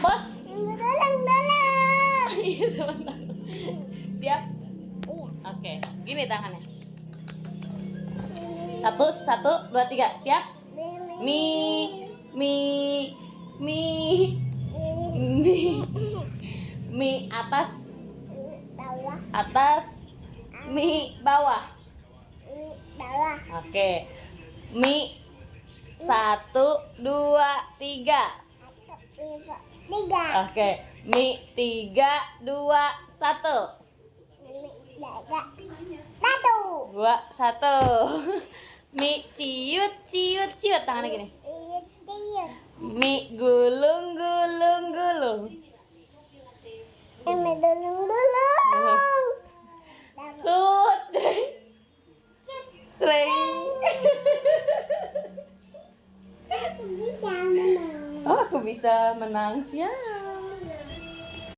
bos. Dalang. Iya, sebentar. Siap? Iya. Oke, gini tangannya. 1, 1, 2, 3. Siap? Mi, mi, mi, mi, mi atas, Bawah. atas, mi bawah. Bawah. Oke, mi 1, 2, 3. 1, 2, 3. Oke, mi 3, 2, 1. 1. 2, 1. Mi ciut, ciut, ciut. Tangannya gini. Mi gulung, gulung, gulung. Mi dulung dulu. Sut. Tring. Bisa menang. Oh, aku bisa menang. Siap.